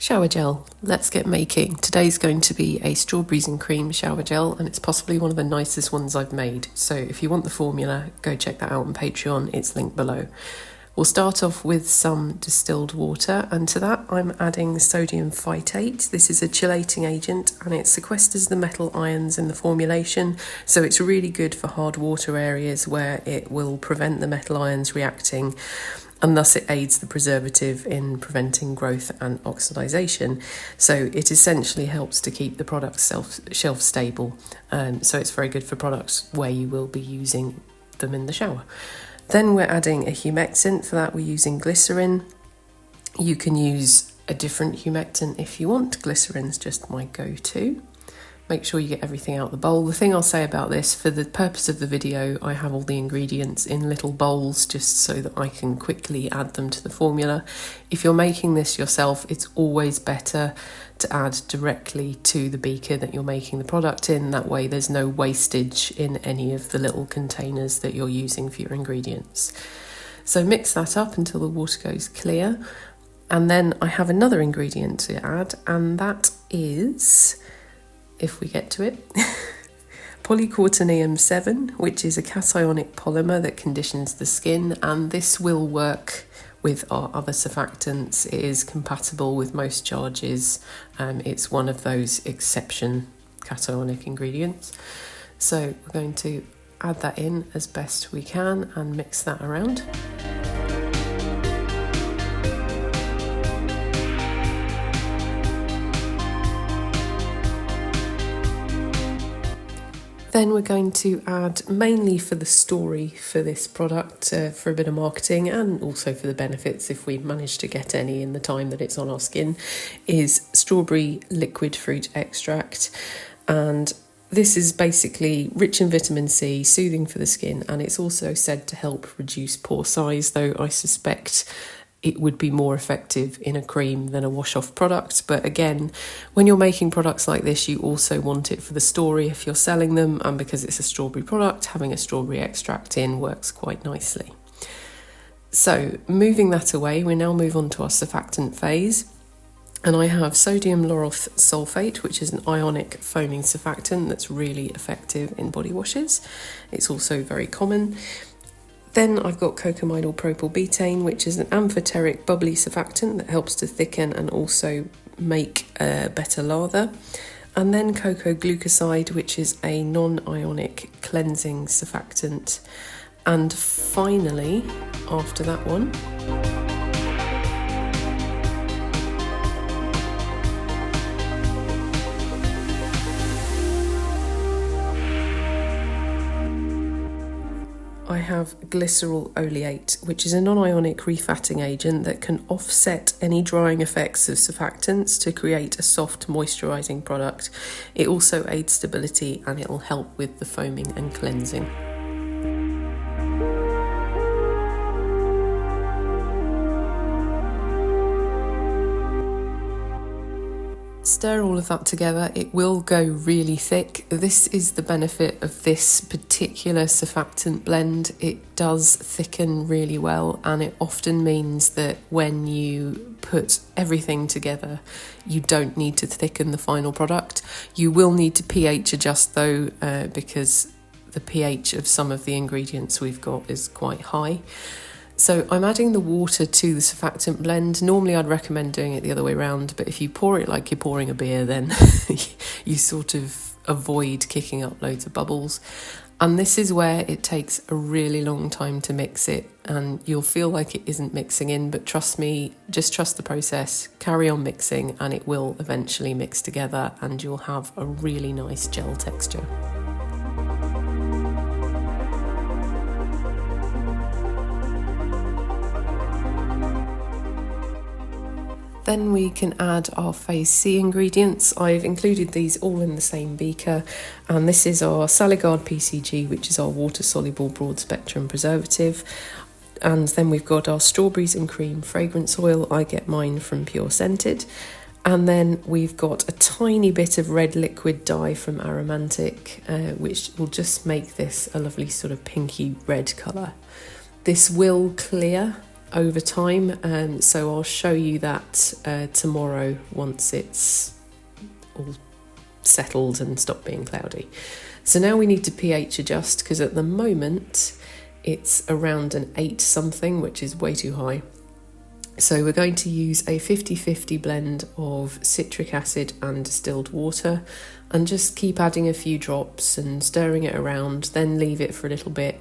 Shower gel, let's get making. Today's going to be a strawberries and cream shower gel, and it's possibly one of the nicest ones I've made. So if you want the formula, go check that out on Patreon, it's linked below. We'll start off with some distilled water, and to that I'm adding sodium phytate. This is a chelating agent and it sequesters the metal ions in the formulation, so it's really good for hard water areas where it will prevent the metal ions reacting, and thus it aids the preservative in preventing growth and oxidization. So it essentially helps to keep the product shelf stable. So it's very good for products where you will be using them in the shower. Then we're adding a humectant. For that we're using glycerin. You can use a different humectant if you want. Glycerin's just my go-to. Make sure you get everything out of the bowl. The thing I'll say about this, for the purpose of the video, I have all the ingredients in little bowls just so that I can quickly add them to the formula. If you're making this yourself, it's always better to add directly to the beaker that you're making the product in. That way there's no wastage in any of the little containers that you're using for your ingredients. So mix that up until the water goes clear. And then I have another ingredient to add, and that is, if we get to it, polyquaternium 7, which is a cationic polymer that conditions the skin, and this will work with our other surfactants. It is compatible with most charges. It's one of those exception cationic ingredients. So we're going to add that in as best we can and mix that around. Then we're going to add, mainly for the story for this product, for a bit of marketing and also for the benefits if we manage to get any in the time that it's on our skin, is strawberry liquid fruit extract. And this is basically rich in vitamin C, soothing for the skin, and it's also said to help reduce pore size, though I suspect it would be more effective in a cream than a wash-off product. But again, when you're making products like this, you also want it for the story if you're selling them, and because it's a strawberry product, having a strawberry extract in works quite nicely. So moving that away, we now move on to our surfactant phase. And I have sodium lauryl sulfate, which is an ionic foaming surfactant that's really effective in body washes. It's also very common. Then I've got cocamidol propylbutane, which is an amphoteric bubbly surfactant that helps to thicken and also make a better lather. And then cocoa glucoside, which is a non-ionic cleansing surfactant. And finally, after that one, I have glycerol oleate, which is a non-ionic refatting agent that can offset any drying effects of surfactants to create a soft moisturising product. It also aids stability and it will help with the foaming and cleansing. Stir all of that together. It will go really thick. This is the benefit of this particular surfactant blend. It does thicken really well, and it often means that when you put everything together, you don't need to thicken the final product. You will need to pH adjust though, because the pH of some of the ingredients we've got is quite high. So I'm adding the water to the surfactant blend. Normally I'd recommend doing it the other way around, but if you pour it like you're pouring a beer, then you sort of avoid kicking up loads of bubbles. And this is where it takes a really long time to mix it, and you'll feel like it isn't mixing in, but trust me, just trust the process, carry on mixing, and it will eventually mix together and you'll have a really nice gel texture. Then we can add our phase C ingredients. I've included these all in the same beaker, and this is our Saligard PCG, which is our water-soluble broad-spectrum preservative. And then we've got our strawberries and cream fragrance oil. I get mine from Pure Scented. And then we've got a tiny bit of red liquid dye from Aromantic, which will just make this a lovely sort of pinky red colour. This will clear over time, so I'll show you that tomorrow once it's all settled and stopped being cloudy. So now we need to pH adjust, because at the moment it's around an 8 something, which is way too high. So we're going to use a 50-50 blend of citric acid and distilled water, and just keep adding a few drops and stirring it around, then leave it for a little bit,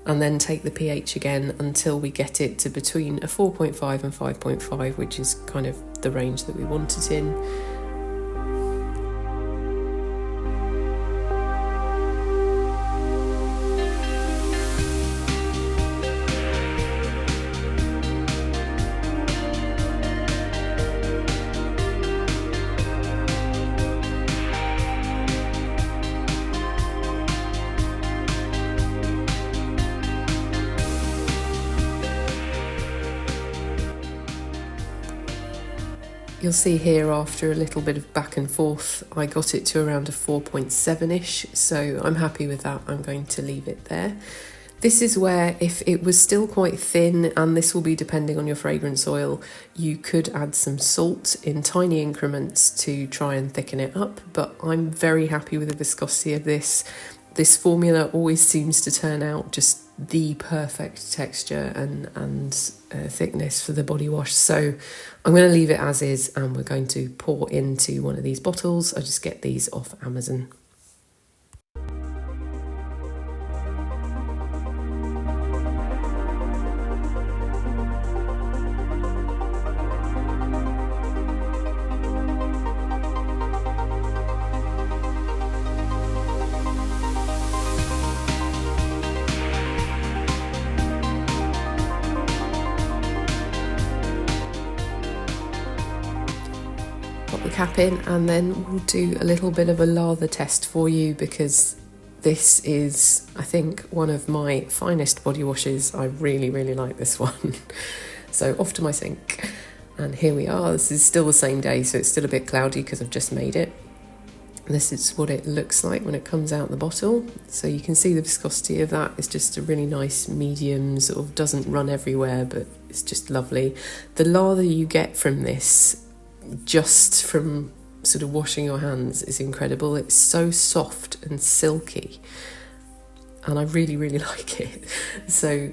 and then take the pH again until we get it to between a 4.5 and 5.5, which is kind of the range that we want it in. You'll see here, after a little bit of back and forth, I got it to around a 4.7-ish, so I'm happy with that. I'm going to leave it there. This is where, if it was still quite thin, and this will be depending on your fragrance oil, you could add some salt in tiny increments to try and thicken it up, but I'm very happy with the viscosity of this. This formula always seems to turn out just the perfect texture and thickness for the body wash. So I'm going to leave it as is, and we're going to pour into one of these bottles. I just get these off Amazon. Pop the cap in, and then we'll do a little bit of a lather test for you, because this is, I think, one of my finest body washes. I really, really like this one. So off to my sink, and here we are. This is still the same day, so it's still a bit cloudy because I've just made it. This is what it looks like when it comes out the bottle. So you can see the viscosity of that. It's just a really nice medium, sort of doesn't run everywhere, but it's just lovely. The lather you get from this, just from sort of washing your hands, is incredible. It's so soft and silky, and I really, really like it. So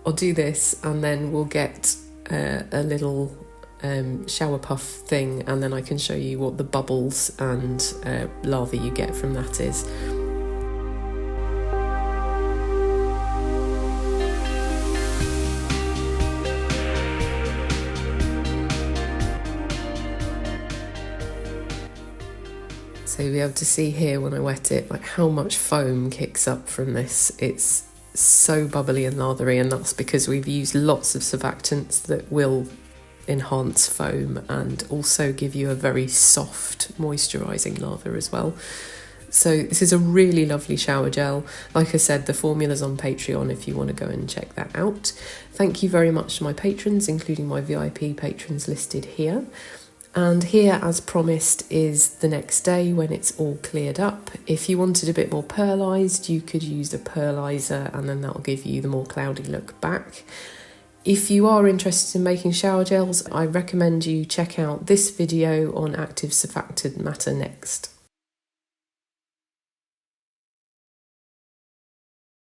I'll do this, and then we'll get a little shower puff thing, and then I can show you what the bubbles and lather you get from that is. So you'll be able to see here when I wet it, like how much foam kicks up from this. It's so bubbly and lathery, and that's because we've used lots of surfactants that will enhance foam and also give you a very soft moisturising lather as well. So this is a really lovely shower gel. Like I said, the formula's on Patreon if you want to go and check that out. Thank you very much to my patrons, including my VIP patrons listed here. And here, as promised, is the next day when it's all cleared up. If you wanted a bit more pearlised, you could use a pearliser, and then that'll give you the more cloudy look back. If you are interested in making shower gels, I recommend you check out this video on active surfactant matter next.